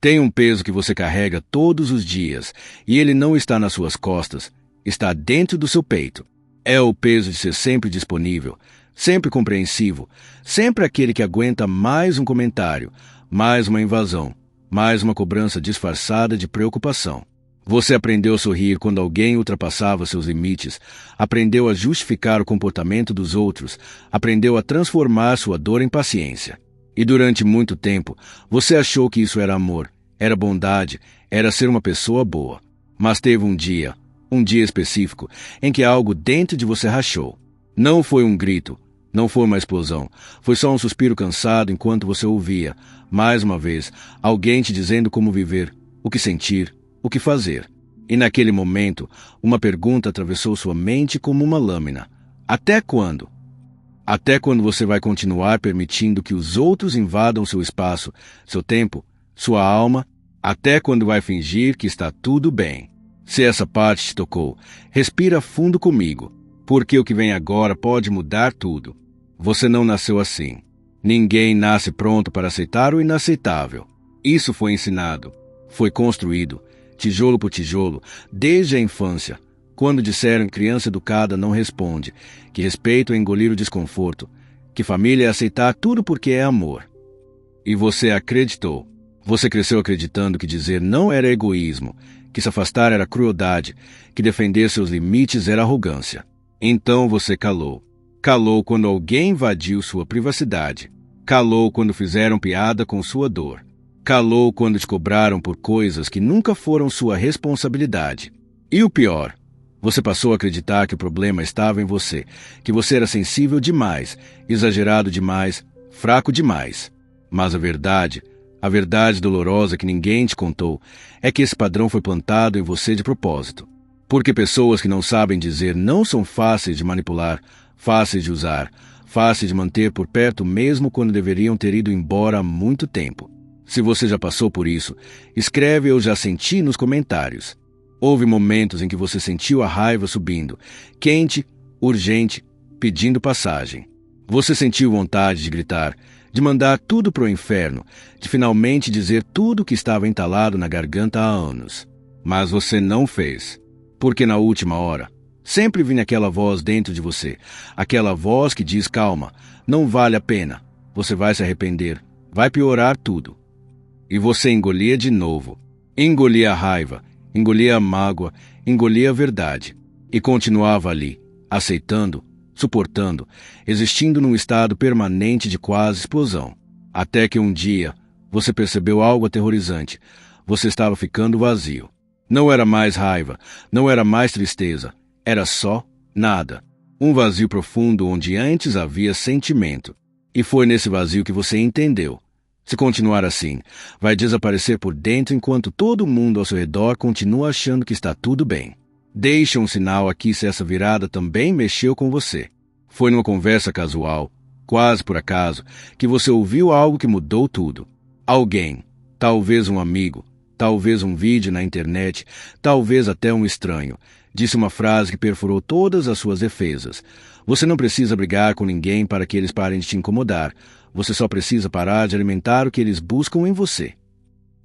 Tem um peso que você carrega todos os dias, e ele não está nas suas costas, está dentro do seu peito. É o peso de ser sempre disponível, sempre compreensivo, sempre aquele que aguenta mais um comentário, mais uma invasão, mais uma cobrança disfarçada de preocupação. Você aprendeu a sorrir quando alguém ultrapassava seus limites, aprendeu a justificar o comportamento dos outros, aprendeu a transformar sua dor em paciência. E durante muito tempo, você achou que isso era amor, era bondade, era ser uma pessoa boa. Mas teve um dia específico, em que algo dentro de você rachou. Não foi um grito, não foi uma explosão, foi só um suspiro cansado enquanto você ouvia, mais uma vez, alguém te dizendo como viver, o que sentir, o que fazer. E naquele momento, uma pergunta atravessou sua mente como uma lâmina. Até quando? Até quando você vai continuar permitindo que os outros invadam seu espaço, seu tempo, sua alma? Até quando vai fingir que está tudo bem? Se essa parte te tocou, respira fundo comigo, porque o que vem agora pode mudar tudo. Você não nasceu assim. Ninguém nasce pronto para aceitar o inaceitável. Isso foi ensinado, foi construído, tijolo por tijolo, desde a infância, quando disseram que criança educada não responde, que respeito é engolir o desconforto, que família é aceitar tudo porque é amor. E você acreditou. Você cresceu acreditando que dizer não era egoísmo, que se afastar era crueldade, que defender seus limites era arrogância. Então você calou. Calou quando alguém invadiu sua privacidade. Calou quando fizeram piada com sua dor. Calou quando te cobraram por coisas que nunca foram sua responsabilidade. E o pior, você passou a acreditar que o problema estava em você, que você era sensível demais, exagerado demais, fraco demais. Mas a verdade dolorosa que ninguém te contou, é que esse padrão foi plantado em você de propósito. Porque pessoas que não sabem dizer não são fáceis de manipular, fáceis de usar, fáceis de manter por perto mesmo quando deveriam ter ido embora há muito tempo. Se você já passou por isso, escreve "eu já senti" nos comentários. Houve momentos em que você sentiu a raiva subindo, quente, urgente, pedindo passagem. Você sentiu vontade de gritar, de mandar tudo para o inferno, de finalmente dizer tudo o que estava entalado na garganta há anos. Mas você não fez, porque na última hora, sempre vinha aquela voz dentro de você, aquela voz que diz calma, não vale a pena, você vai se arrepender, vai piorar tudo. E você engolia de novo, engolia a raiva, engolia a mágoa, engolia a verdade, e continuava ali, aceitando, suportando, existindo num estado permanente de quase explosão. Até que um dia, você percebeu algo aterrorizante. Você estava ficando vazio. Não era mais raiva, não era mais tristeza. Era só nada. Um vazio profundo onde antes havia sentimento. E foi nesse vazio que você entendeu. Se continuar assim, vai desaparecer por dentro enquanto todo mundo ao seu redor continua achando que está tudo bem. Deixe um sinal aqui se essa virada também mexeu com você. Foi numa conversa casual, quase por acaso, que você ouviu algo que mudou tudo. Alguém, talvez um amigo, talvez um vídeo na internet, talvez até um estranho, disse uma frase que perfurou todas as suas defesas. Você não precisa brigar com ninguém para que eles parem de te incomodar. Você só precisa parar de alimentar o que eles buscam em você.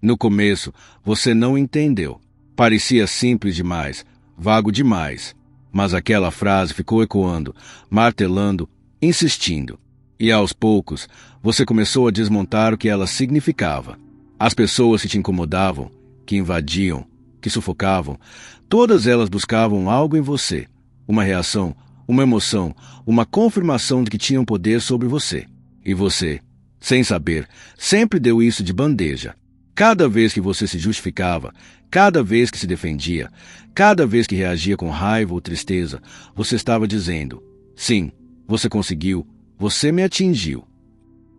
No começo, você não entendeu. Parecia simples demais, vago demais. Mas aquela frase ficou ecoando, martelando, insistindo. E aos poucos, você começou a desmontar o que ela significava. As pessoas que te incomodavam, que invadiam, que sufocavam, todas elas buscavam algo em você. Uma reação, uma emoção, uma confirmação de que tinham poder sobre você. E você, sem saber, sempre deu isso de bandeja. Cada vez que você se justificava, cada vez que se defendia, cada vez que reagia com raiva ou tristeza, você estava dizendo: sim, você conseguiu, você me atingiu.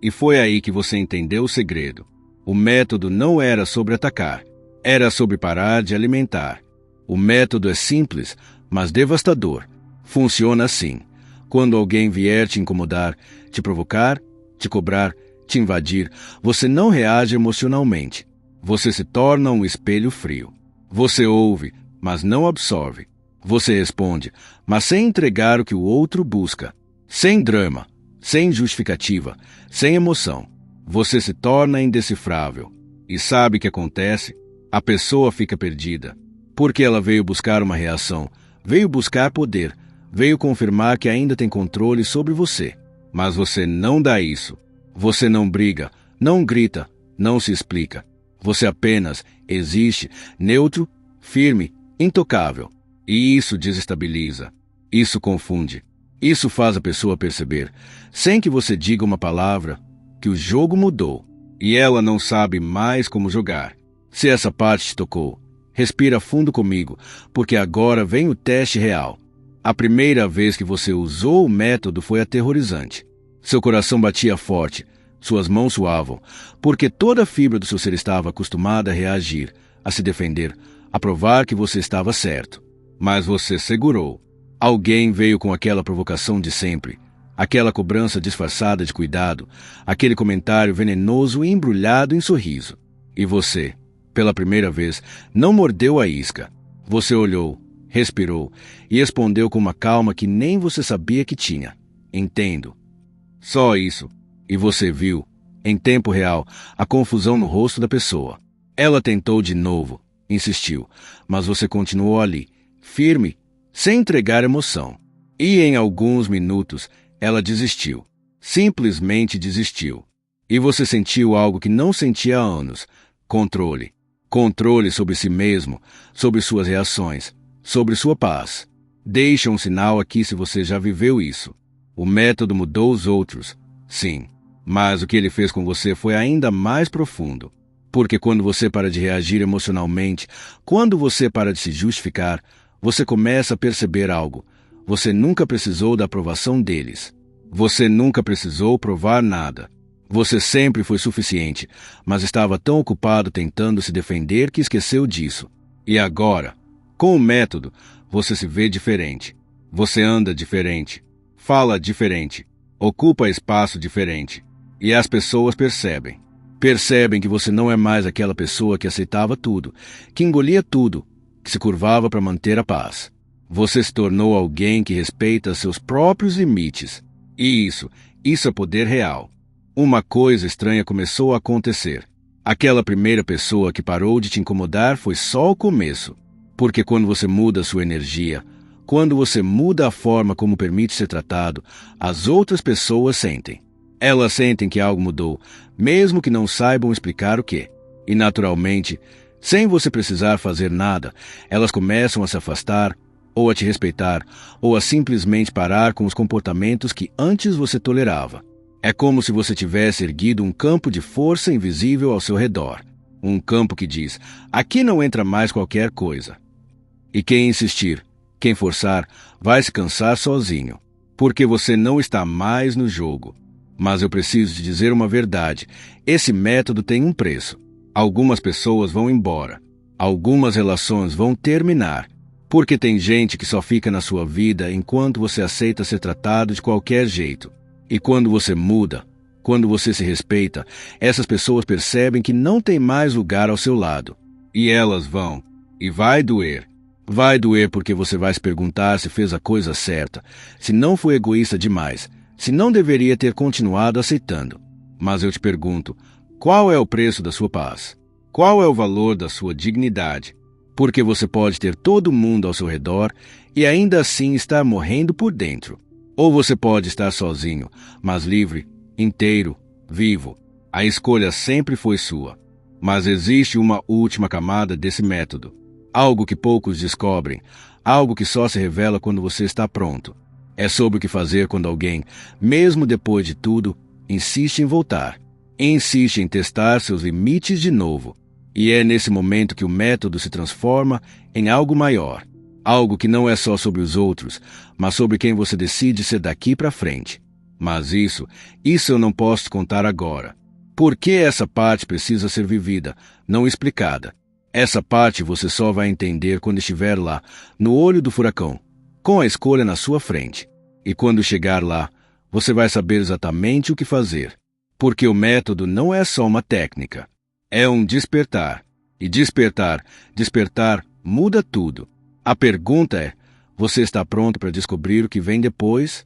E foi aí que você entendeu o segredo. O método não era sobre atacar, era sobre parar de alimentar. O método é simples, mas devastador. Funciona assim. Quando alguém vier te incomodar, te provocar, te cobrar, te invadir, você não reage emocionalmente. Você se torna um espelho frio. Você ouve, mas não absorve. Você responde, mas sem entregar o que o outro busca. Sem drama, sem justificativa, sem emoção. Você se torna indecifrável. E sabe o que acontece? A pessoa fica perdida. Porque ela veio buscar uma reação, veio buscar poder, veio confirmar que ainda tem controle sobre você. Mas você não dá isso. Você não briga, não grita, não se explica. Você apenas existe, neutro, firme, intocável. E isso desestabiliza. Isso confunde. Isso faz a pessoa perceber, sem que você diga uma palavra, que o jogo mudou. E ela não sabe mais como jogar. Se essa parte te tocou, respira fundo comigo, porque agora vem o teste real. A primeira vez que você usou o método foi aterrorizante. Seu coração batia forte, suas mãos suavam, porque toda a fibra do seu ser estava acostumada a reagir, a se defender, a provar que você estava certo. Mas você segurou. Alguém veio com aquela provocação de sempre, aquela cobrança disfarçada de cuidado, aquele comentário venenoso e embrulhado em sorriso. E você, pela primeira vez, não mordeu a isca. Você olhou, respirou e respondeu com uma calma que nem você sabia que tinha. Entendo. Só isso. E você viu, em tempo real, a confusão no rosto da pessoa. Ela tentou de novo, insistiu, mas você continuou ali, firme, sem entregar emoção. E em alguns minutos, ela desistiu. Simplesmente desistiu. E você sentiu algo que não sentia há anos. Controle. Controle sobre si mesmo, sobre suas reações, sobre sua paz. Deixa um sinal aqui se você já viveu isso. O método mudou os outros, sim. Mas o que ele fez com você foi ainda mais profundo. Porque quando você para de reagir emocionalmente, quando você para de se justificar, você começa a perceber algo. Você nunca precisou da aprovação deles. Você nunca precisou provar nada. Você sempre foi suficiente, mas estava tão ocupado tentando se defender que esqueceu disso. E agora, com o método, você se vê diferente. Você anda diferente. Fala diferente. Ocupa espaço diferente. E as pessoas percebem. Percebem que você não é mais aquela pessoa que aceitava tudo, que engolia tudo, que se curvava para manter a paz. Você se tornou alguém que respeita seus próprios limites. E isso é poder real. Uma coisa estranha começou a acontecer. Aquela primeira pessoa que parou de te incomodar foi só o começo. Porque quando você muda a sua energia, quando você muda a forma como permite ser tratado, as outras pessoas sentem. Elas sentem que algo mudou, mesmo que não saibam explicar o quê. E naturalmente, sem você precisar fazer nada, elas começam a se afastar, ou a te respeitar, ou a simplesmente parar com os comportamentos que antes você tolerava. É como se você tivesse erguido um campo de força invisível ao seu redor. Um campo que diz, aqui não entra mais qualquer coisa. E quem insistir, quem forçar, vai se cansar sozinho, porque você não está mais no jogo. Mas eu preciso te dizer uma verdade. Esse método tem um preço. Algumas pessoas vão embora. Algumas relações vão terminar. Porque tem gente que só fica na sua vida enquanto você aceita ser tratado de qualquer jeito. E quando você muda, quando você se respeita, essas pessoas percebem que não tem mais lugar ao seu lado. E elas vão. E vai doer. Vai doer porque você vai se perguntar se fez a coisa certa, se não foi egoísta demais, se não deveria ter continuado aceitando. Mas eu te pergunto, qual é o preço da sua paz? Qual é o valor da sua dignidade? Porque você pode ter todo mundo ao seu redor e ainda assim estar morrendo por dentro. Ou você pode estar sozinho, mas livre, inteiro, vivo. A escolha sempre foi sua. Mas existe uma última camada desse método. Algo que poucos descobrem, algo que só se revela quando você está pronto. É sobre o que fazer quando alguém, mesmo depois de tudo, insiste em voltar. Insiste em testar seus limites de novo. E é nesse momento que o método se transforma em algo maior. Algo que não é só sobre os outros, mas sobre quem você decide ser daqui para frente. Mas isso eu não posso te contar agora. Porque essa parte precisa ser vivida, não explicada. Essa parte você só vai entender quando estiver lá, no olho do furacão, com a escolha na sua frente. E quando chegar lá, você vai saber exatamente o que fazer. Porque o método não é só uma técnica. É um despertar. E despertar muda tudo. A pergunta é, você está pronto para descobrir o que vem depois?